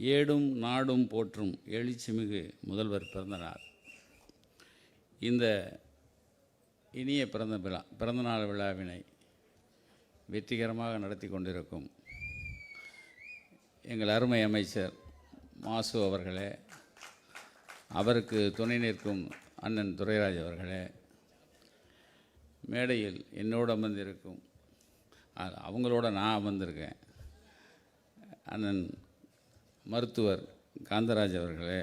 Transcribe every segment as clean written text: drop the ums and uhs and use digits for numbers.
ஏடும் நாடும் போற்றும் எழுச்சிமிகு முதல்வர் பிறந்த நாள். இந்த இனிய பிறந்தநாள் விழாவினை வெற்றிகரமாக நடத்தி கொண்டிருக்கும் எங்கள் அருமை அமைச்சர் மாசு அவர்களே, அவருக்கு துணை நிற்கும் அண்ணன் துரைராஜ் அவர்களே, மேடையில் என்னோடு அமர்ந்திருக்கும், அவங்களோட நான் அமர்ந்திருக்கேன், அண்ணன் மருத்துவர் காந்தராஜ் அவர்களே,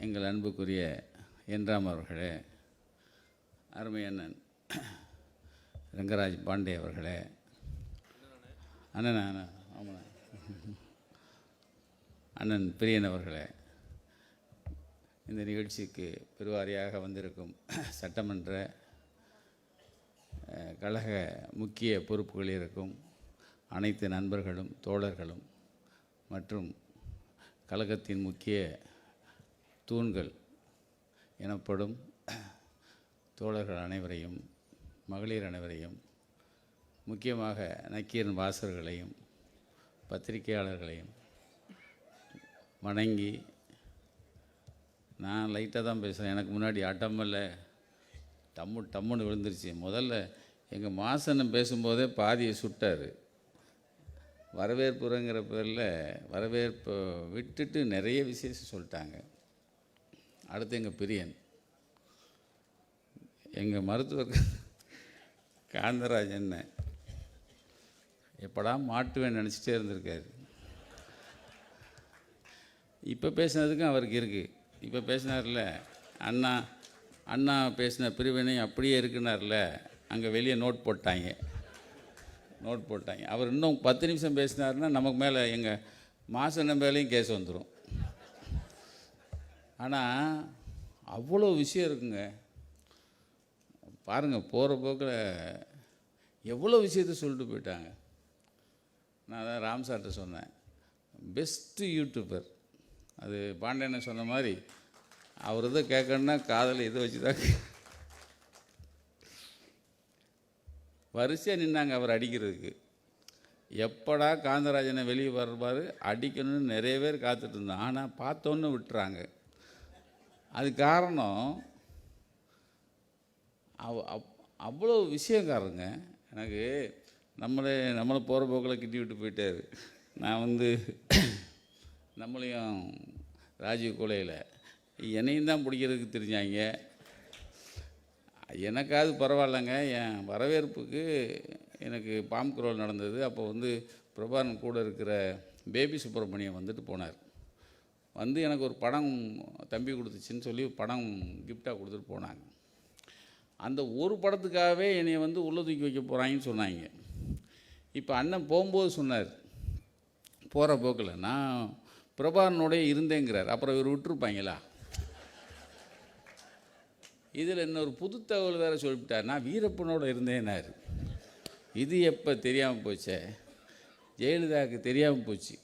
எங்கள் அன்புக்குரிய என்றாம் அவர்களே, அருமை அண்ணன் ரங்கராஜ் பாண்டே அவர்களே, அண்ணன் பிரியன் அவர்களே, இந்த நிகழ்ச்சிக்கு பெருவாரியாக வந்திருக்கும் சட்டமன்ற கழக முக்கிய பொறுப்புகளில் இருக்கும் அனைத்து நண்பர்களும் தோழர்களும் மற்றும் கழகத்தின் முக்கிய தூண்கள் எனப்படும் தோழர்கள் அனைவரையும், மகளிர் அனைவரையும், முக்கியமாக நக்கீரன் வாசகர்களையும் பத்திரிகையாளர்களையும் வணங்கி, நான் லைட்டாக தான் பேசுகிறேன். எனக்கு முன்னாடி ஆட்டமில்ல டம்முன்னு விழுந்துருச்சு. முதல்ல எங்கள் மாசன்னு பேசும்போதே பாதியை சுட்டார். வரவேற்புங்கிற பேரில் வரவேற்பை விட்டுட்டு நிறைய விசேஷம் சொல்லிட்டாங்க. அடுத்து எங்கள் பிரியன், எங்கள் மருத்துவர் காந்தராஜ் என்ன எப்படா மாட்டுவேன்னு நினச்சிட்டே இருந்திருக்காரு. இப்போ பேசினதுக்கும் அவருக்கு இருக்குது. இப்போ பேசினார்ல, அண்ணா பேசின பிரிவினை அப்படியே இருக்குனார்ல, அங்கே வெளியே நோட் போட்டாங்க. அவர் இன்னும் 10 நிமிஷம் பேசினார்னா நமக்கு மேலே எங்கள் மாசன மேலேயும் கேஸ் வந்துடும். ஆனால் அவ்வளோ விஷயம் இருக்குங்க. பாருங்கள், போகிற போக்கில் எவ்வளோ விஷயத்தை சொல்லிட்டு போயிட்டாங்க. நான் தான் ராம் சார்கிட்ட சொன்னேன், பெஸ்ட்டு யூடியூபர் அது பாண்டியனை சொன்ன மாதிரி. அவர் இதை கேட்கணுன்னா காதலை இதை வச்சு தான் வரிசையாக நின்னாங்க அவர் அடிக்கிறதுக்கு. எப்படா காந்தராஜனை வெளியே வர்றாரு அடிக்கணும்னு நிறைய பேர் காத்துட்டு இருந்தான். ஆனால் பார்த்தோன்னு விட்டுறாங்க. அது காரணம் அவ்வளோ விஷயக்காரங்க. எனக்கு நம்மளை போகிற போக்கில் கிட்டி விட்டு போயிட்டார். நான் நம்மளையும் ராஜீவ் கொலையில் என்னையும் தான் பிடிக்கிறதுக்கு தெரிஞ்சாங்க. எனக்காவது பரவாயில்லைங்க. என் வரவேற்புக்கு எனக்கு பாம் குரோல் நடந்தது. அப்போ பிரபாகரன் கூட இருக்கிற பேபி சுப்பிரமணியம் வந்துட்டு போனார். எனக்கு ஒரு படம் தம்பி கொடுத்துச்சின்னு சொல்லி படம் கிஃப்டாக கொடுத்துட்டு போனாங்க. அந்த ஒரு படத்துக்காகவே என்னை உள்ளே தூக்கி வைக்க போகிறாங்கன்னு சொன்னாங்க. இப்போ அண்ணன் போகும்போது சொன்னார், போகிற போக்கில் நான் பிரபாகரனோடய இருந்தேங்கிறார். அப்புறம் இவர் விட்டுருப்பாங்களா? இதில் இன்னொரு புது தகவல் வேறு சொல்லிவிட்டார், நான் வீரப்பனோட இருந்தேன்னார். இது எப்போ தெரியாமல் போச்சே? ஜெயலலிதாவுக்கு தெரியாமல் போச்சு.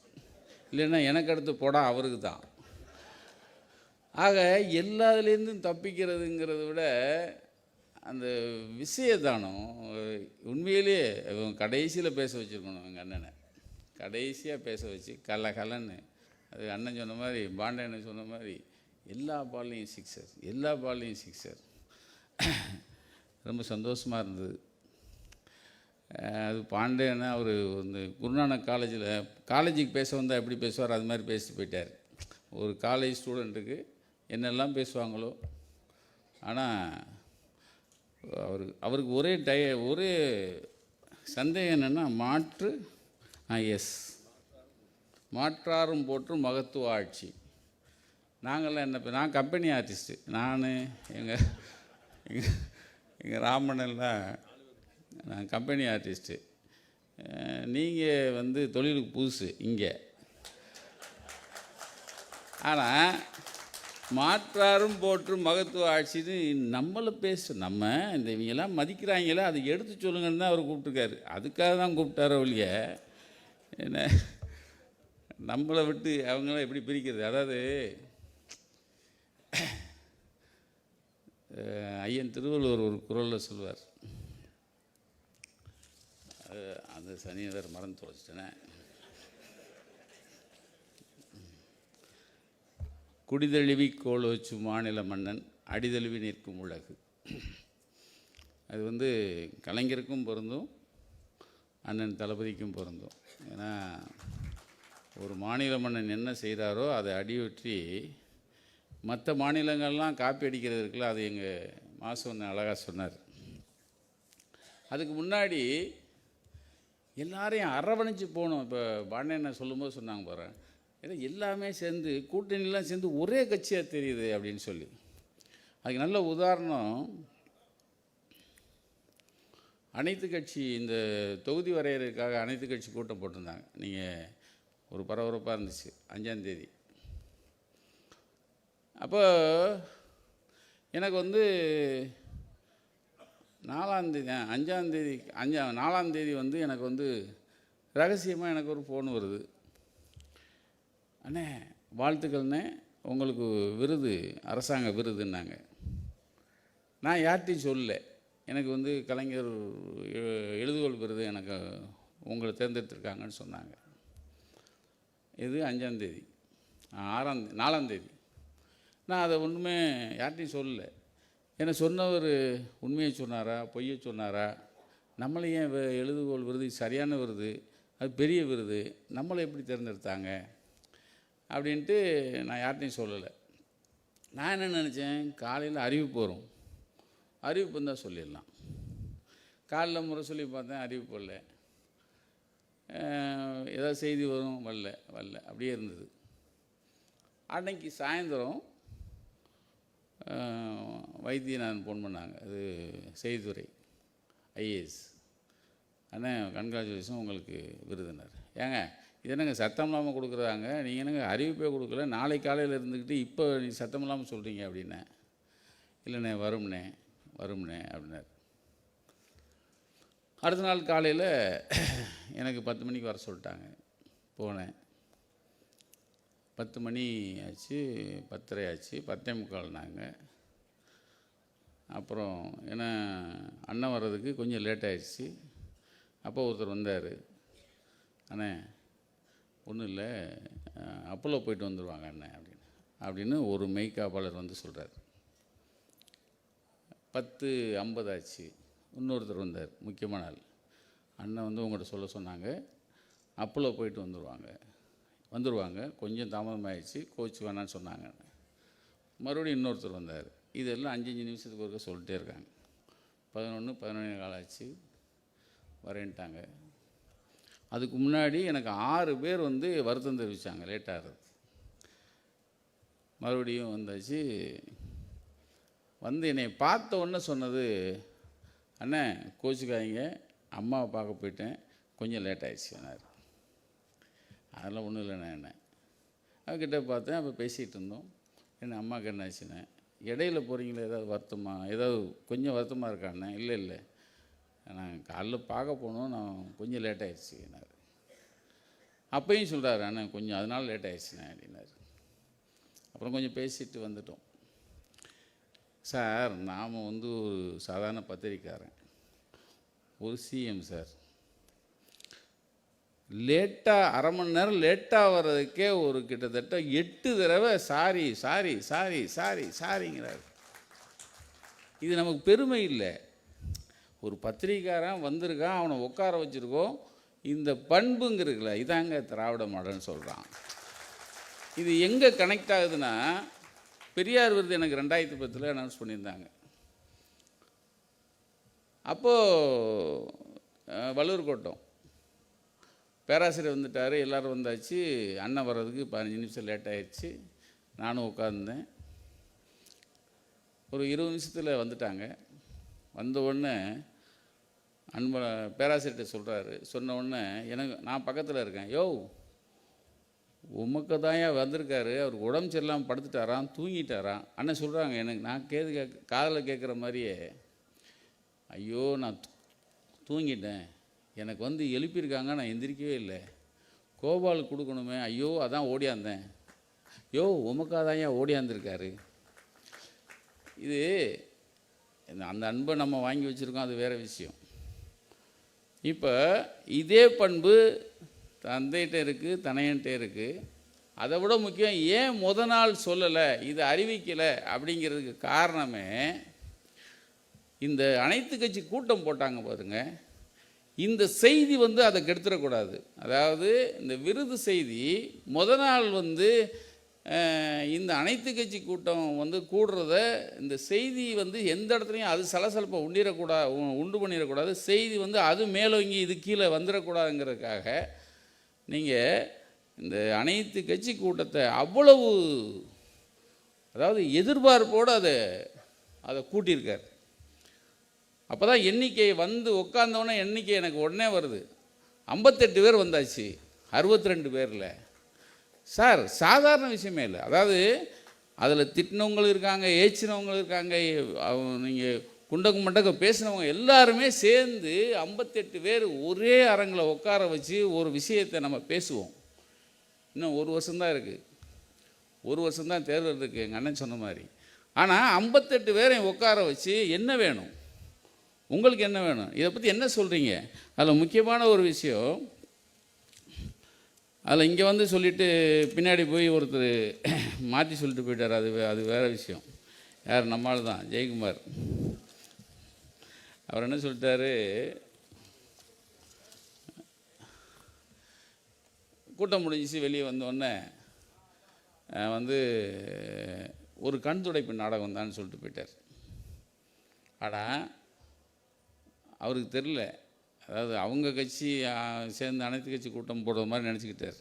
இல்லைன்னா எனக்கு அடுத்து போடா அவருக்கு தான். ஆக எல்லாத்துலேருந்தும் தப்பிக்கிறதுங்கிறத விட அந்த விஷயத்தானம் உண்மையிலேயே கடைசியில் பேச வச்சுருக்கணும். எங்கள் அண்ணனை கடைசியாக பேச வச்சு கலன்னு. அது அண்ணன் சொன்ன மாதிரி, பாண்டியனை சொன்ன மாதிரி எல்லா பால்லையும் சிக்ஸர். ரொம்ப சந்தோஷமாக இருந்தது. அது பாண்டியனை அவர் குருநானக் காலேஜுக்கு பேச வந்தால் எப்படி பேசுவார் அது மாதிரி பேசிட்டு போயிட்டார். ஒரு காலேஜ் ஸ்டூடெண்ட்டுக்கு என்னெல்லாம் பேசுவாங்களோ. ஆனால் அவருக்கு ஒரே சந்தேகம் என்னென்னா, மாற்றாரும் போற்றும் மகத்துவ ஆட்சி. நாங்கள்லாம் என்ன, நான் கம்பெனி ஆர்டிஸ்ட்டு. நான் எங்கள் ராமனெல்லாம் நான் கம்பெனி ஆர்டிஸ்ட்டு. நீங்கள் தொழிலுக்கு புதுசு இங்கே. ஆனால் மாற்றாரும் போற்றும் மகத்துவ ஆட்சின்னு நம்மளை நம்ம இவங்கெல்லாம் மதிக்கிறாங்களே, அதை எடுத்து சொல்லுங்கன்னு தான் அவர் கூப்பிட்டுருக்காரு. அதுக்காக தான் கூப்பிட்டாரோ ஒழிய என்ன நம்மளை விட்டு அவங்களாம் எப்படி பிரிக்கிறது? அதாவது ஐயன் திருவள்ளுவர் ஒரு குறளில் சொல்வார், அந்த சனியை வேறு மறந்து தொலைச்சிட்டேனே. குடிதழுவி கோல் வச்சு மாநில மன்னன் அடிதழுவி நிற்கும் உலகு. அது வந்து கலைஞருக்கும் பொருந்தும், அண்ணன் தளபதிக்கும் பொருந்தும். ஏன்னா ஒரு மாநில மன்னன் என்ன செய்கிறாரோ அதை அடியொற்றி மற்ற மாநிலங்கள்லாம் காப்பி அடிக்கிறது இருக்குல்ல, அது எங்கள் மாசு அழகாக சொன்னார். அதுக்கு முன்னாடி எல்லாரையும் அரவணைச்சு போகணும். இப்போ பாண்டியன் சொல்லும்போது சொன்னாங்க பாரு, ஏன்னா எல்லாமே சேர்ந்து கூட்டணிலாம் சேர்ந்து ஒரே கட்சியாக தெரியுது அப்படின்னு சொல்லி. அதுக்கு நல்ல உதாரணம், அனைத்து கட்சி இந்த தொகுதி வரையறதுக்காக அனைத்து கட்சி கூட்டம் போட்டிருந்தாங்க. நீங்கள் ஒரு பரபரப்பாக இருந்துச்சு 5ஆம் தேதி. அப்போ எனக்கு வந்து 4ஆம் தேதி 5ஆம் தேதி 4ஆம் தேதி வந்து எனக்கு வந்து ரகசியமாக எனக்கு ஒரு ஃபோன் வருது. அண்ணே வாழ்த்துக்கள்ண்ணே, உங்களுக்கு விருது, அரசாங்க விருதுன்னாங்க. நான் யார்கிட்டையும் சொல்லலை. எனக்கு வந்து கலைஞர் எழுதுகோள் விருது எனக்கு உங்களை தேர்ந்தெடுத்திருக்காங்கன்னு சொன்னாங்க. இது 5ஆம் தேதி. 4ஆம் தேதி நான் அதை ஒன்றுமே யார்கிட்டையும் சொல்லலை. ஏன்னா சொன்னவர் உண்மையை சொன்னாரா பொய்யை சொன்னாரா, நம்மளை ஏன் எழுதுகோள் விருது சரியான விருது, அது பெரிய விருது, நம்மளை எப்படி தேர்ந்தெடுத்தாங்க அப்படின்ட்டு நான் யார்கிட்டையும் சொல்லலை. நான் என்ன நினச்சேன், காலையில் அறிவிப்பு வரும், அறிவிப்பு இருந்தால் சொல்லிடலாம். காலைல முறை சொல்லி பார்த்தேன், அறிவிப்பு வரல. ஏதாவது செய்தி வரும், வரல அப்படியே இருந்தது. அன்னைக்கு சாயந்தரம் வைத்தியநாதன் ஃபோன் பண்ணாங்க, அது செய்தித்துறை ஐஏஎஸ். அண்ணன் கன்க்ராச்சுலேஷன் உங்களுக்கு விருதுனார். ஏங்க இது என்னங்க சத்தம் இல்லாமல் கொடுக்குறாங்க, நீங்கள் என்னங்க அறிவிப்பே கொடுக்கல, நாளை காலையில் இருந்துக்கிட்டு இப்போ நீ சத்தம் இல்லாமல் சொல்கிறீங்க அப்படின்னேன். இல்லைண்ணே வரும்ண்ணே அப்படின்னார். அடுத்த நாள் காலையில் எனக்கு 10 மணிக்கு வர சொல்லிட்டாங்க. போனேன். 10 மணி ஆச்சு, 10:30 ஆச்சு, 10:45 அப்புறம் ஏன்னா அண்ணன் வர்றதுக்கு கொஞ்சம் லேட் ஆகிடுச்சு. அப்போ ஒருத்தர் வந்தார். அண்ணே ஒன்றும் இல்லை, அப்போலோ போயிட்டு வந்துடுவாங்க அண்ணன் அப்படின்னு ஒரு மெய்காப்பாளர் வந்து சொல்கிறார். 10:50 ஆச்சு. இன்னொருத்தர் வந்தார், முக்கியமான ஆள். அண்ணன் வந்து உங்கள்கிட்ட சொல்ல சொன்னாங்க, அப்போலோ போயிட்டு வந்துடுவாங்க, கொஞ்சம் தாமதமாகிடுச்சு, கோச்சு வேணான்னு சொன்னாங்க. மறுபடியும் இன்னொருத்தர் வந்தார். இதெல்லாம் 5-5 நிமிஷத்துக்கு ஒருக்க சொல்லிட்டே இருக்காங்க. 11-11 ஆச்சு, வரேன்ட்டாங்க. அதுக்கு முன்னாடி எனக்கு 6 பேர் வந்து வருத்தம் தெரிவித்தாங்க லேட்டாகிறது. மறுபடியும் வந்தாச்சு. வந்து என்னை பார்த்த உடனே சொன்னது, அண்ணன் கோச்சுக்காதீங்க, அம்மாவை பார்க்க போயிட்டேன், கொஞ்சம் லேட் ஆகிடுச்சுனார். அதெல்லாம் ஒன்றும் இல்லைண்ணே. என்ன அவகிட்ட பார்த்தேன். அப்போ பேசிகிட்டு இருந்தோம். என்ன அம்மாவுக்கு என்ன ஆச்சுண்ணே, இடையில போகிறீங்களே, ஏதாவது வருத்தமா, ஏதாவது கொஞ்சம் வருத்தமாக இருக்காண்ணே. இல்லை நான் காலைல பார்க்க போனோம், நான் கொஞ்சம் லேட் ஆகிடுச்சுனார். அப்பையும் சொல்கிறாரு, அண்ணன் கொஞ்சம் அதனால் லேட் ஆகிடுச்சுண்ணே அப்படின்னாரு. அப்புறம் கொஞ்சம் பேசிட்டு வந்துட்டோம். சார் நாம் வந்து ஒரு சாதாரண பத்திரிக்காரன், ஒரு சிஎம் சார். லேட்டாக அரை மணி நேரம் லேட்டாக வர்றதுக்கே ஒரு கிட்டத்தட்ட 8 தடவை சாரிங்கிறார். இது நமக்கு பெருமை இல்லை. ஒரு பத்திரிக்காரன் வந்திருக்கான், அவனை உட்கார வச்சுருக்கோம். இந்த பண்புங்கிறதுல இதாங்க திராவிட மாடல்னு சொல்கிறான். இது எங்கே கனெக்ட் ஆகுதுன்னா, பெரியார் விருது எனக்கு 2010 அனௌன்ஸ் பண்ணியிருந்தாங்க. அப்போது வள்ளூர் கோட்டம் பேராசிரியர் வந்துட்டார், எல்லோரும் வந்தாச்சு. அண்ணன் வர்றதுக்கு 15 நிமிஷம் லேட் ஆகிடுச்சு. நானும் உட்கார்ந்தேன். ஒரு 20 நிமிஷத்தில் வந்துட்டாங்க. வந்த உடனே பேராசிரியர்கிட்ட சொல்கிறாரு. சொன்ன உடனே நான் பக்கத்தில் இருக்கேன். யோ உமக்கு தான் வந்திருக்காரு, அவருக்கு உடம்பு சரியில்லாமல் படுத்துட்டாராம், தூங்கிட்டாராம். அண்ணன் சொல்கிறாங்க. எனக்கு நான் காதில் கேட்குற மாதிரியே, ஐயோ நான் தூங்கிட்டேன், எனக்கு வந்து எழுப்பியிருக்காங்க, நான் எந்திரிக்கவே இல்லை, கோபாலுக்கு கொடுக்கணுமே, ஐயோ அதான் ஓடியாந்தேன். யோ உமக்காதான் ஓடியாந்துருக்காரு. இது அந்த அன்பை நம்ம வாங்கி வச்சுருக்கோம், அது வேறு விஷயம். இப்போ இதே பண்பு தந்தைகிட்ட இருக்குது, தனையன்ட்டே இருக்குது. அதை விட முக்கியம், ஏன் முத நாள் சொல்லலை, இது அறிவிக்கலை அப்படிங்கிறதுக்கு காரணமே, இந்த அனைத்து கட்சி கூட்டம் போட்டாங்க பாருங்க, இந்த செய்தி வந்து அதை கெடுத்துடக்கூடாது. அதாவது இந்த விருது செய்தி முத நாள் வந்து இந்த அனைத்து கட்சி கூட்டம் வந்து கூடுறத, இந்த செய்தி வந்து எந்த இடத்துலையும் அது சலசலப்பை உண்டு பண்ணிடக்கூடாது. செய்தி வந்து அது மேலோங்கி இது கீழே வந்துடக்கூடாதுங்கிறதுக்காக நீங்கள் இந்த அனைத்து கட்சி கூட்டத்தை அவ்வளவு, அதாவது எதிர்பார்ப்போடு அதை கூட்டியிருக்கார். அப்போ தான் எண்ணிக்கை வந்து உட்காந்தோன்னே எண்ணிக்கை எனக்கு உடனே வருது. 58 பேர் வந்தாச்சு 62 பேரில். சார் சாதாரண விஷயமே இல்லை. அதாவது அதில் திட்டினவங்களும் இருக்காங்க, ஏச்சினவங்களும் இருக்காங்க, நீங்கள் குண்டக்கு மண்டக்க பேசினவங்க எல்லாருமே சேர்ந்து 58 பேர் ஒரே அரங்கில் உட்கார வச்சு ஒரு விஷயத்தை நம்ம பேசுவோம். இன்னும் 1 வருஷம்தான் இருக்குது, 1 வருஷம்தான் தேர்தல் இருக்குது எங்கள் அண்ணன் சொன்ன மாதிரி. ஆனால் 58 பேரையும் உட்கார வச்சு என்ன வேணும், உங்களுக்கு என்ன வேணும், இதை பற்றி என்ன சொல்கிறீங்க. அதில் முக்கியமான ஒரு விஷயம், அதில் இங்கே வந்து சொல்லிவிட்டு பின்னாடி போய் ஒருத்தர் மாற்றி சொல்லிட்டு போயிட்டார். அது வேறு விஷயம். யார், நம்மால் தான் ஜெயக்குமார். அவர் என்ன சொல்லிட்டாரு, கூட்டம் முடிஞ்சிச்சு வெளியே வந்தோடனே வந்து ஒரு கண் துடைப்பு நாடகம் தான் சொல்லிட்டு போயிட்டார். ஆனால் அவருக்கு தெரியல, அதாவது அவங்க கட்சி சேர்ந்து அனைத்து கட்சி கூட்டம் போடுற மாதிரி நினச்சிக்கிட்டார்.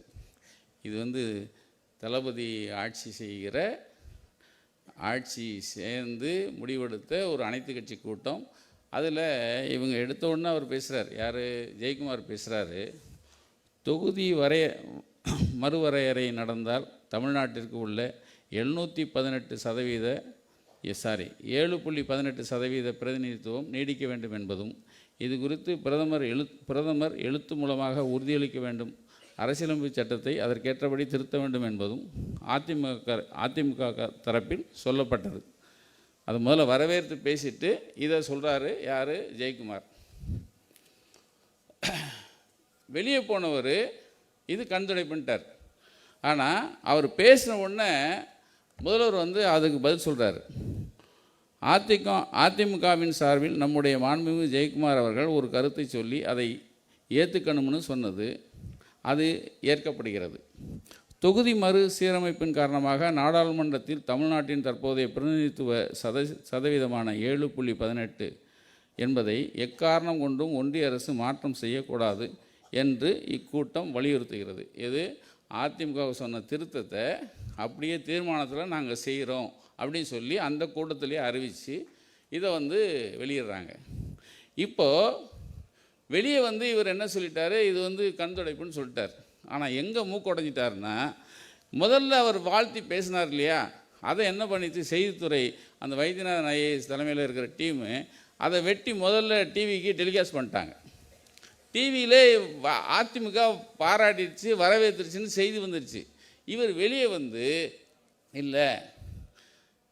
இது வந்து தளபதி ஆட்சி சேர்ந்து முடிவெடுத்த ஒரு அனைத்து கட்சி கூட்டம். அதில் இவங்க எடுத்த உடனே அவர் பேசுகிறார், யார், ஜெயக்குமார் பேசுகிறாரு, தொகுதி மறுவரையறை நடந்தால் தமிழ்நாட்டிற்கு உள்ள 7.18% பிரதிநிதித்துவம் நீடிக்க வேண்டும் என்பதும், இது குறித்து பிரதமர் எழுத்து மூலமாக உறுதியளிக்க வேண்டும், அரசியலமைப்பு சட்டத்தை அதற்கேற்றபடி திருத்த வேண்டும் என்பதும் அதிமுக தரப்பில் சொல்லப்பட்டது. அது முதல்ல வரவேற்று பேசிட்டு இதை சொல்கிறாரு யார், ஜெயக்குமார். வெளியே போனவர் இது கண்துடைப்புன்ட்டார். ஆனால் அவர் பேசின உடனே முதல்வர் வந்து அதுக்கு பதில் சொல்கிறார். அதிமுகவின் சார்பில் நம்முடைய மாண்புமிகு ஜெயக்குமார் அவர்கள் ஒரு கருத்தை சொல்லி அதை ஏற்றுக்கணும்னு சொன்னது, அது ஏற்கப்படுகிறது. தொகுதி மறு சீரமைப்பின் காரணமாக நாடாளுமன்றத்தில் தமிழ்நாட்டின் தற்போதைய பிரதிநிதித்துவ சதவீதமான 7.18 என்பதை எக்காரணம் கொண்டும் ஒன்றிய அரசு மாற்றம் செய்யக்கூடாது என்று இக்கூட்டம் வலியுறுத்துகிறது. இது அதிமுக சொன்ன திருத்தத்தை அப்படியே தீர்மானத்தில் நாங்கள் செய்கிறோம் அப்படின்னு சொல்லி அந்த கூட்டத்திலே அறிவித்து இதை வந்து வெளியிடுறாங்க. இப்போது வெளியே வந்து இவர் என்ன சொல்லிட்டாரு, இது வந்து கண்துடைப்புன்னு சொல்லிட்டார். ஆனால் எங்கே மூக்குடைஞ்சிட்டாருன்னா, முதல்ல அவர் வாழ்த்தி பேசினார் இல்லையா, அதை என்ன பண்ணிச்சு செய்தித்துறை, அந்த வைத்தியநாதன் ஐஏஎஸ் தலைமையில் இருக்கிற டீமு அதை வெட்டி முதல்ல டிவிக்கு டெலிகாஸ்ட் பண்ணிட்டாங்க. டிவியிலே அதிமுக பாராட்டிடுச்சு, வரவேற்றுருச்சுன்னு செய்தி வந்துடுச்சு. இவர் வெளியே வந்து இல்லை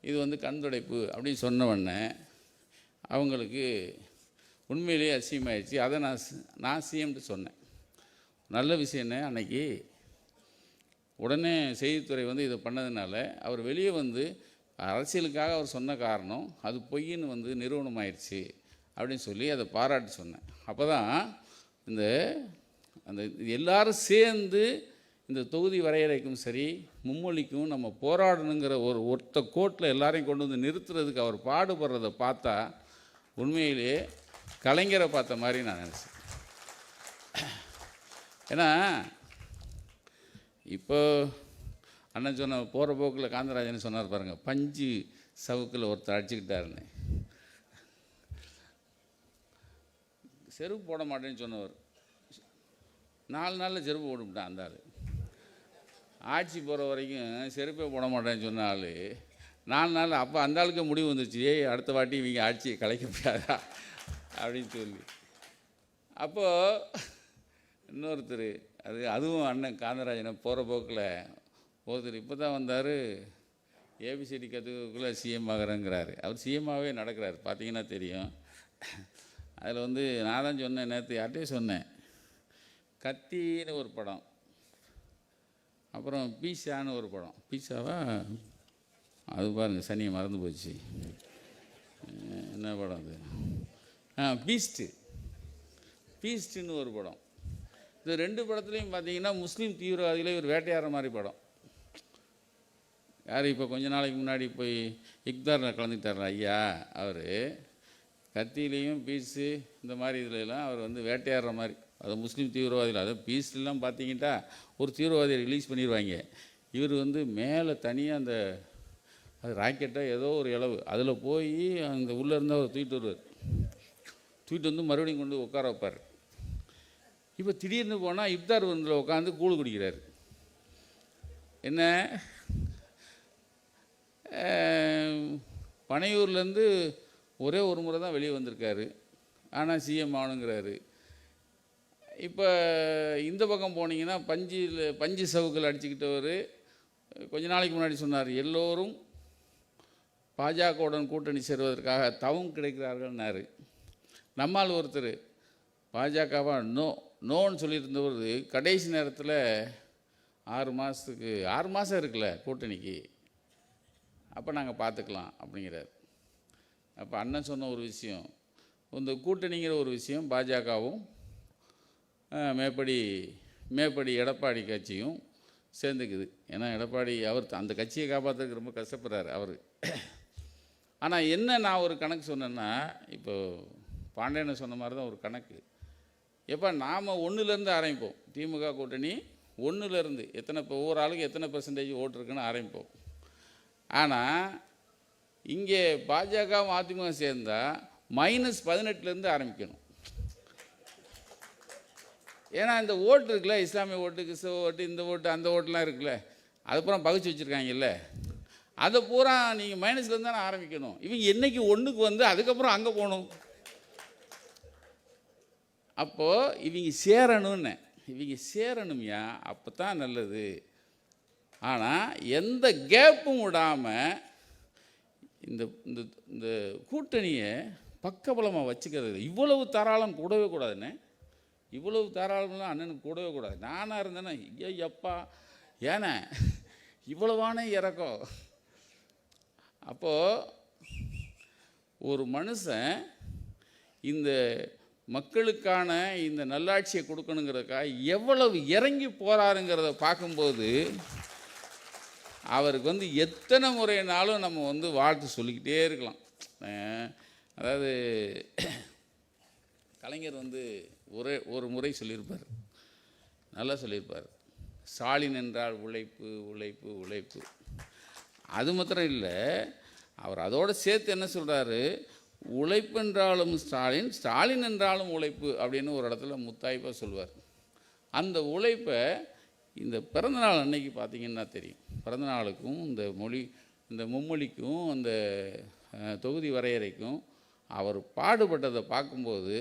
இது வந்து கண்துடைப்பு அப்படின்னு சொன்னவொடனே அவங்களுக்கு உண்மையிலேயே அசிங்கமாயிடுச்சு. அதை நான் சிஎம்ட்டு சொன்னேன். நல்ல விஷயம்னு அன்னைக்கு உடனே செய்தித்துறை வந்து இதை பண்ணதுனால அவர் வெளியே வந்து அரசியலுக்காக அவர் சொன்ன காரணம் அது பொய்ன்னு வந்து நிறுவனமாயிடுச்சு அப்படின்னு சொல்லி அதை பாராட்டி சொன்னேன். அப்போ தான் அந்த எல்லாரும் சேர்ந்து இந்த தொகுதி வரையறைக்கும் சரி மும்மொழிக்கும் நம்ம போராடணுங்கிற ஒருத்த கோட்டில் எல்லாரையும் கொண்டு வந்து நிறுத்துறதுக்கு அவர் பாடுபடுறதை பார்த்தா உண்மையிலேயே கலைஞரை பார்த்த மாதிரி நான் நினச்சேன். ஏன்னா இப்போ அண்ணன் சொன்ன போகிற போக்கில் காந்தராஜன் சொன்னார் பாருங்கள், பஞ்சு சவுக்கில் ஒருத்தர் அடிச்சுக்கிட்டாருன்னு. செருப்பு போட மாட்டேன்னு சொன்னவர் 4 நாளில் செருப்பு போட்டுவிட்டான். அந்த ஆள் ஆட்சி போகிற வரைக்கும் செருப்பே போட மாட்டேன்னு சொன்ன ஆள் 4 நாள். அப்போ அந்த ஆளுக்கு முடிவு வந்துருச்சு, அடுத்த வாட்டி இவங்க ஆட்சியை கலைக்க முடியாதா அப்படின்னு சொல்லி. அப்போது இன்னொருத்தர் அதுவும் அண்ணன் காந்தராஜனை போகிற போக்கில் ஒருத்தர் இப்போ தான் வந்தார், ஏபிசிடி கற்றுக்குள்ளே சிஎம் ஆகிறேங்கிறாரு. அவர் சிஎம்மாகவே நடக்கிறார், பார்த்தீங்கன்னா தெரியும். அதில் வந்து நான் தான் சொன்னேன், நேற்று யார்கிட்டையும் சொன்னேன், கத்தின்னு ஒரு படம், அப்புறம் பீஸான்னு ஒரு படம். பீஸாவா? அது பாருங்கள், சனியை மறந்து போச்சு. என்ன படம் அது? பீஸ்ட்டுன்னு ஒரு படம். இது 2 படத்துலையும் பார்த்தீங்கன்னா முஸ்லீம் தீவிரவாதிகளே ஒரு வேட்டையாடுற மாதிரி படம். யார் இப்போ கொஞ்ச நாளைக்கு முன்னாடி போய் இக்தாரில் கலந்துக்கிட்டார் ஐயா, அவர் கத்திலையும் பீஸு இந்த மாதிரி இதுலலாம் அவர் வந்து வேட்டையாடுற மாதிரி. அது முஸ்லீம் தீவிரவாதிகள். அதை பீஸ்லாம் பார்த்தீங்கன்னா ஒரு தீவிரவாதியை ரிலீஸ் பண்ணிடுவாங்க. இவர் வந்து மேலே தனியாக அந்த அது ராக்கெட்டாக ஏதோ ஒரு இளவு அதில் போய் அந்த உள்ளே இருந்தால் அவர் தூக்கிட்டு வருவார். தூக்கிட்டு வந்து மறுபடியும் கொண்டு உட்கார வைப்பார். இப்போ திடீர்னு போனால் இப்தார் விருந்தில் உட்காந்து கூழ் குடிக்கிறார். என்ன, பனையூர்லேருந்து ஒரே ஒரு முறை தான் வெளியே வந்திருக்காரு, ஆனால் சிஎம் ஆகணுங்கிறாரு. இப்போ இந்த பக்கம் போனீங்கன்னா பஞ்சு சவுக்கில் அடிச்சுக்கிட்டவர் கொஞ்ச நாளைக்கு முன்னாடி சொன்னார், எல்லோரும் பாஜகவுடன் கூட்டணி சேருவதற்காக தவம் கிடைக்கிறார்கள்னாரு. நம்மால் ஒருத்தர் பாஜகவா நோன்னு சொல்லியிருந்தவர் கடைசி நேரத்தில் 6 மாதம் இருக்குல்ல கூட்டணிக்கு, அப்போ நாங்கள் பார்த்துக்கலாம் அப்படிங்கிறார். அப்போ அண்ணன் சொன்ன ஒரு விஷயம், இந்த கூட்டணிங்கிற ஒரு விஷயம் பாஜகவும் மேற்படி எடப்பாடி கட்சியும் சேர்ந்துக்குது. ஏன்னா எடப்பாடி அவர் அந்த கட்சியை காப்பாற்றுறதுக்கு ரொம்ப கஷ்டப்படுறாரு அவர். ஆனால் என்ன, நான் ஒரு கணக்கு சொன்னேன்னா, இப்போ பாண்டியனை சொன்ன மாதிரி தான் ஒரு கணக்கு. எப்போ நாம் 1லேருந்து ஆரம்பிப்போம், திமுக கூட்டணி 1லேருந்து எத்தனை, இப்போ ஒவ்வொரு ஆளுக்கு எத்தனை % ஓட்டு இருக்குன்னு ஆரம்பிப்போம். ஆனால் இங்கே பாஜக அதிமுக சேர்ந்தால் -18லேருந்து ஆரம்பிக்கணும். ஏன்னா இந்த ஓட்டு இருக்குல்ல, இஸ்லாமிய ஓட்டு, கிறிஸ்தவ ஓட்டு, இந்த ஓட்டு அந்த ஓட்டுலாம் இருக்குல்ல, அது பூரா பகிச்சு வச்சுருக்காங்கல்ல, அதை பூரா நீங்கள் மைனஸ்லேருந்து தானே ஆரம்பிக்கணும். இவங்க என்றைக்கு 1க்கு வந்து அதுக்கப்புறம் அங்கே போகணும். அப்போது இவங்க சேரணும்யா, அப்போ தான் நல்லது. ஆனால் எந்த கேப்பும் விடாமல் இந்த இந்த கூட்டணியை பக்கபலமாக வச்சுக்கிறது. இவ்வளவு தாராளம் கூடவே கூடாதுண்ணே, இவ்வளவு தாராளம்லாம் அண்ணனுக்கு கூடவே கூடாது. நானாக இருந்தேன்னா ஐயப்பா ஏன்னா இவ்வளவான இறக்கம். அப்போது ஒரு மனுஷன் இந்த மக்களுக்கான இந்த நல்லாட்சியை கொடுக்கணுங்கிறதுக்காக எவ்வளவு இறங்கி போகிறாருங்கிறத பார்க்கும்போது அவருக்கு வந்து எத்தனை முறைனாலும் நம்ம வந்து வாழ்த்து சொல்லிக்கிட்டே இருக்கலாம். அதாவது கலைஞர் வந்து ஒரு முறை சொல்லியிருப்பார், நல்லா சொல்லியிருப்பார், ஸ்டாலின் என்றால் உழைப்பு உழைப்பு உழைப்பு. அது மாத்திரம் இல்லை, அவர் அதோடு சேர்த்து என்ன சொல்கிறாரு, உழைப்பு என்றாலும் ஸ்டாலின், ஸ்டாலின் என்றாலும் உழைப்பு அப்படின்னு ஒரு இடத்துல முத்தாய்ப்பாக சொல்லுவார். அந்த உழைப்பை இந்த பிறந்தநாள் அன்னைக்கு பார்த்திங்கன்னா தெரியும். பிறந்தநாளுக்கும் இந்த மும்மொழிக்கும் அந்த தொகுதி வரையறைக்கும் அவர் பாடுபட்டதை பார்க்கும்போது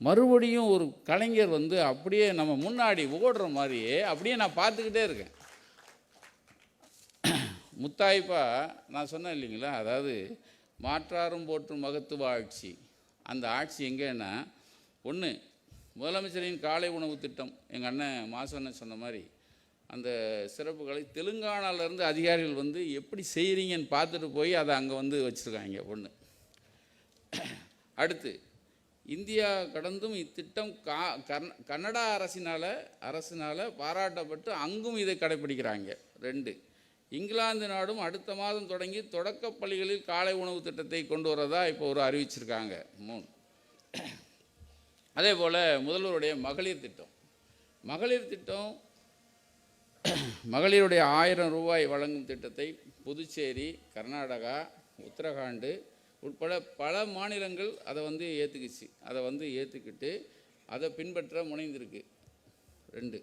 மறுபடியும் ஒரு கலைஞர் வந்து அப்படியே நம்ம முன்னாடி ஓடுற மாதிரியே அப்படியே நான் பார்த்துக்கிட்டே இருக்கேன். முத்தாய்ப்பா நான் சொன்னேன் இல்லைங்களா, அதாவது மாற்றாரும் போற்றும் மகத்துவ ஆட்சி. அந்த ஆட்சி எங்கேன்னா, ஒன்று முதலமைச்சரின் காலை உணவு திட்டம், எங்கள் அண்ணன் மாசண்ணன் சொன்ன மாதிரி அந்த சிறப்புகளை தெலுங்கானாவிலேருந்து அதிகாரிகள் வந்து எப்படி செய்கிறீங்கன்னு பார்த்துட்டு போய் அதை அங்கே வந்து வச்சுருக்காங்க. ஒன்று. அடுத்து, இந்தியா கடந்தும் இத்திட்டம் கன்னடா அரசினால் பாராட்டப்பட்டு அங்கும் இதை கடைப்பிடிக்கிறாங்க. 2, இங்கிலாந்து நாடும் அடுத்த மாதம் தொடங்கி தொடக்க பள்ளிகளில் காலை உணவு திட்டத்தை கொண்டு வரதா இப்போ ஒரு அறிவிச்சிருக்காங்க. 3, அதே போல் முதல்வருடைய மகளிர் திட்டம் மகளிருடைய 1000 ரூபாய் வழங்கும் திட்டத்தை புதுச்சேரி, கர்நாடகா, உத்தரகாண்டு உட்பட பல மாநிலங்கள் அதை வந்து ஏற்றுக்குச்சு. அதை வந்து ஏற்றுக்கிட்டு அதை பின்பற்ற முனைந்திருக்கு. 2,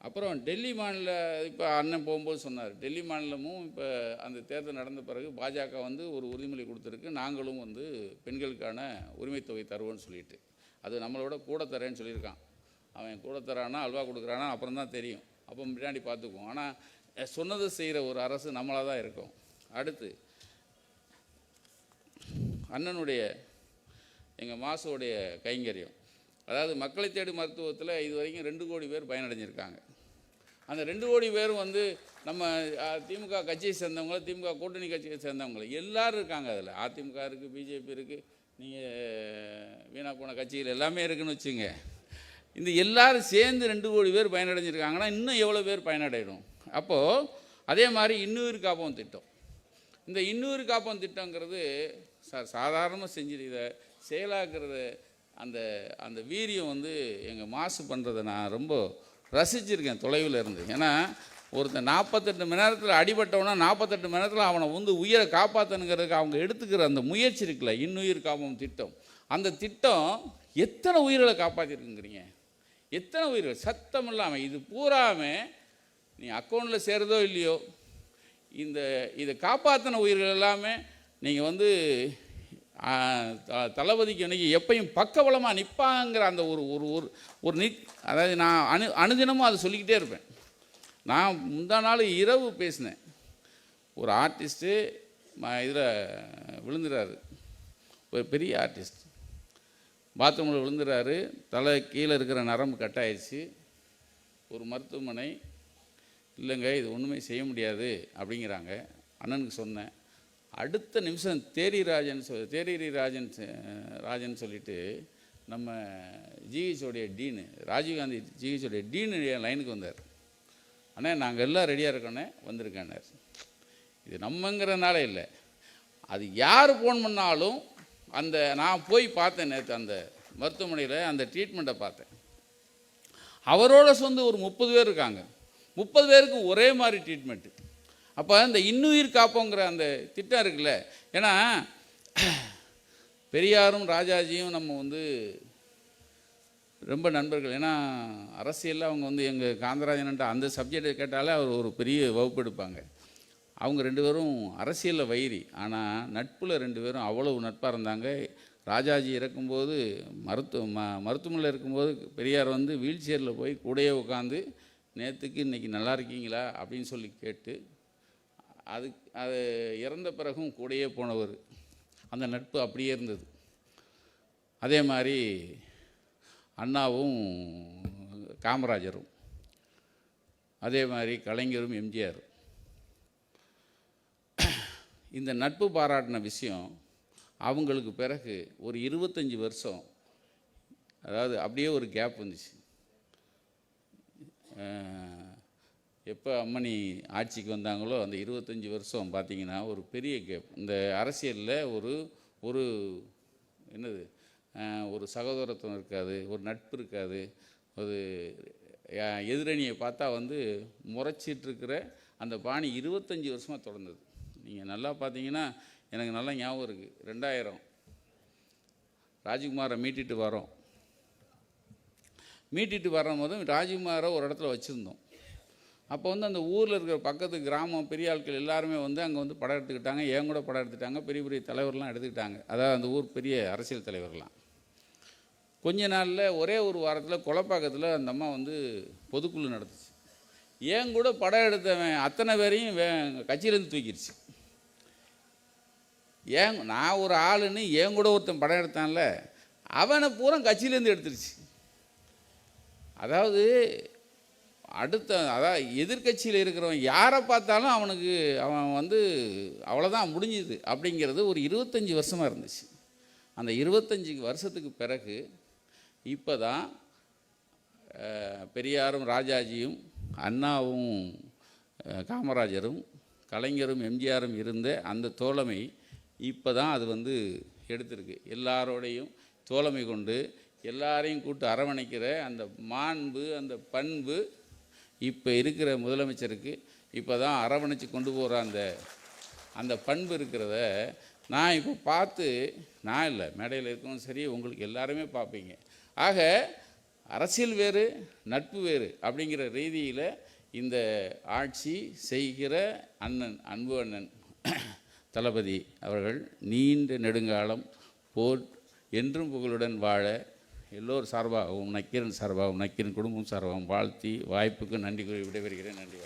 அப்புறம் டெல்லி மாநில, இப்போ அண்ணன் போகும்போது சொன்னார், டெல்லி மாநிலமும் இப்போ அந்த தேர்தல் நடந்த பிறகு பாஜக வந்து ஒரு உறுதிமொழி கொடுத்துருக்கு, நாங்களும் வந்து பெண்களுக்கான உரிமைத்தொகை தருவோன்னு சொல்லிட்டு. அது நம்மளோட கூட தரேன்னு சொல்லியிருக்கான். அவன் கூட தரானா அல்வா கொடுக்குறானா அப்புறம் தான் தெரியும், அப்போ பின்னாடி பார்த்துக்குவோம். ஆனால் சொன்னது செய்கிற ஒரு அரசு நம்மளாக தான் இருக்கும். அடுத்து, அண்ணனுடைய எங்கள் மாசுடைய கைங்கரியம், அதாவது மக்களை தேடி மருத்துவத்தில் இது வரைக்கும் 2 கோடி பேர் பயனடைஞ்சிருக்காங்க. அந்த 2 கோடி பேரும் வந்து நம்ம திமுக கட்சியை சேர்ந்தவங்க, திமுக கூட்டணி கட்சியை சேர்ந்தவங்க எல்லாரும் இருக்காங்க. அதில் அதிமுக இருக்குது, பிஜேபி இருக்குது, நீங்கள் வீணா போன கட்சிகள் எல்லாமே இருக்குதுன்னு வச்சுங்க. இந்த எல்லாரும் சேர்ந்து 2 கோடி பேர் பயனடைஞ்சிருக்காங்கன்னா இன்னும் எவ்வளோ பேர் பயனடையணும்? அப்போது அதே மாதிரி இன்னுயிர் காப்போம் திட்டம். இந்த இன்னுயிர் காப்போம் திட்டங்கிறது சாதாரணமாக செஞ்சு இதை செயலாக்குறது அந்த அந்த வீரியம் வந்து எங்கள் மாசு பண்ணுறதை நான் ரொம்ப ரசிச்சிருக்கேன் தொலைவில் இருந்து. ஏன்னா ஒருத்தன் 48 மணி நேரத்தில் அடிபட்டவனா 48 மணி நேரத்தில் அவனை வந்து உயிரை காப்பாற்றணுங்கிறதுக்கு அவங்க எடுத்துக்கிற அந்த முயற்சி இருக்குல்ல, இன்னுயிர் காப்போம் திட்டம். அந்த திட்டம் எத்தனை உயிர்களை காப்பாற்றிருக்குங்கிறீங்க? எத்தனை உயிர்கள் சத்தம் இல்லாமல் இது பூராமல் நீ அக்கௌண்ட்டில் சேருதோ இல்லையோ, இதை காப்பாற்றின உயிர்கள் எல்லாமே நீங்கள் வந்து தளபதிக்கு இன்றைக்கி எப்பையும் பக்கபலமாக நிற்பாங்கிற அந்த ஒரு ஒரு ஒரு ஒரு அதாவது நான் அனுதினமும் அதை சொல்லிக்கிட்டே இருப்பேன். நான் முந்தா நாள் இரவு பேசினேன். ஒரு ஆர்டிஸ்ட்டு இதில் விழுந்துறாரு, ஒரு பெரிய ஆர்டிஸ்ட் பாத்ரூமில் விழுந்துறாரு, தலை கீழே இருக்கிற நரம்பு கட்டாயிடுச்சு. ஒரு மருத்துவமனை இல்லைங்க இது ஒன்றுமே செய்ய முடியாது அப்படிங்கிறாங்க. அண்ணனுக்கு சொன்னேன். அடுத்த நிமிஷம் தேரி ராஜன் சொல்லிட்டு நம்ம ஜிஹெச்சோடைய டீனு, ராஜீவ்காந்தி ஜிஹெச்சோடைய டீனு லைனுக்கு வந்தார். அண்ணே நாங்கள் எல்லாம் ரெடியாக இருக்கோன்னே வந்திருக்கேன்னார். இது நம்மங்கிறனால இல்லை, அது யார் ஃபோன் பண்ணாலும் அந்த நான் போய் பார்த்தேன் நேற்று அந்த மருத்துவமனையில் அந்த ட்ரீட்மெண்ட்டை பார்த்தேன். அவரோட சொந்த ஒரு 30 பேர் இருக்காங்க. 30 பேருக்கும் ஒரே மாதிரி ட்ரீட்மெண்ட்டு. அப்போ இந்த இன்னுயிர் காப்போங்கிற அந்த திட்டம் இருக்குல்ல, ஏன்னா பெரியாரும் ராஜாஜியும் நம்ம வந்து ரொம்ப நண்பர்கள். ஏன்னா அரசியலில் அவங்க வந்து எங்கள் காந்தராஜன்ட்ட அந்த சப்ஜெக்டை கேட்டாலே அவர் ஒரு பெரிய வகுப்பு எடுப்பாங்க. அவங்க 2 பேரும் அரசியலில் வைரி, ஆனால் நட்பில் 2 பேரும் அவ்வளவு நட்பாக இருந்தாங்க. ராஜாஜி இறக்கும்போது மருத்துவமனையில் இருக்கும்போது பெரியார் வந்து வீல் சேரில் போய் கூடையே உட்காந்து நேற்றுக்கு இன்றைக்கி நல்லா இருக்கீங்களா அப்படின்னு சொல்லி கேட்டு அது இறந்த பிறகும் கூடையே போனவர். அந்த நட்பு அப்படியே இருந்தது. அதே மாதிரி அண்ணாவும் காமராஜரும், அதே மாதிரி கலைஞரும் எம்ஜிஆர். இந்த நட்பு பாராட்டின விஷயம் அவங்களுக்கு பிறகு ஒரு 25 வருஷம், அதாவது அப்படியே ஒரு கேப் வந்துச்சு. எப்போ அம்மணி ஆட்சிக்கு வந்தாங்களோ அந்த 25 வருஷம் பார்த்திங்கன்னா ஒரு பெரிய கேப். இந்த அரசியலில் ஒரு என்னது ஒரு சகோதரத்துவம் இருக்காது, ஒரு நட்பு இருக்காது. ஒரு எதிரணியை பார்த்தா வந்து முறைச்சிட்ருக்கிற அந்த பாணி 25 வருஷமாக தொடர்ந்தது. நீங்கள் நல்லா பார்த்தீங்கன்னா எனக்கு நல்லா ஞாபகம் இருக்குது. 2000 ராஜ்குமாரை மீட்டிட்டு வரும்போது ராஜ்குமாரை ஒரு இடத்துல வச்சுருந்தோம். அப்போ வந்து அந்த ஊரில் இருக்கிற பக்கத்து கிராமம் பெரிய ஆட்கள் எல்லாருமே வந்து அங்கே வந்து படம் எடுத்துக்கிட்டாங்க. ஏன் கூட படம் எடுத்துட்டாங்க, பெரிய பெரிய தலைவர்லாம் எடுத்துக்கிட்டாங்க. அதாவது அந்த ஊர் பெரிய அரசியல் தலைவர்லாம். கொஞ்ச நாளில் ஒரே ஒரு வாரத்தில் கொலப்பாக்கத்தில் அந்த அம்மா வந்து பொதுக்குழு நடத்துச்சு. ஏன் கூட படம் எடுத்தவன் அத்தனை பேரையும் கட்சியிலேருந்து தூக்கிடுச்சு. நான் ஒரு ஆளுன்னு ஏன் கூட ஒருத்தன் படம் எடுத்தான்ல அவனை பூரா கட்சியிலேருந்து எடுத்துருச்சு. அதாவது அதாவது எதிர்கட்சியில் இருக்கிறவன் யாரை பார்த்தாலும் அவன் வந்து அவ்வளோதான் முடிஞ்சுது அப்படிங்கிறது ஒரு 25 வருஷமாக இருந்துச்சு. அந்த 25 வருஷத்துக்கு பிறகு இப்போ தான் பெரியாரும் ராஜாஜியும் அண்ணாவும் காமராஜரும் கலைஞரும் எம்ஜிஆரும் இருந்த அந்த தோழமை இப்போ தான் அது வந்து எடுத்திருக்கு. எல்லாரோடையும் தோழமை கொண்டு எல்லாரையும் கூட்டு அரவணைக்கிற அந்த மாண்பு, அந்த பண்பு இப்போ இருக்கிற முதலமைச்சருக்கு இப்போ தான் அரவணைச்சு கொண்டு போகிற அந்த பண்பு இருக்கிறத நான் இப்போ பார்த்து, நான் இல்லை மேடையில் இருக்கவும் சரி உங்களுக்கு எல்லாருமே பார்ப்பீங்க. ஆக அரசியல் வேறு நட்பு வேறு அப்படிங்கிற ரீதியில் இந்த ஆட்சி செய்கிற அன்பு அண்ணன் தளபதி அவர்கள் நீண்ட நெடுங்காலம் போர் என்றும் புகழுடன் வாழ எல்லோரும் சார்பாகவும் நக்கீரன் சார்பாகவும் நக்கீரன் குடும்பம் சார்பாகவும் வாழ்த்தி வாய்ப்புக்கு நன்றி கூறி விடைபெறுகிறேன். நன்றி.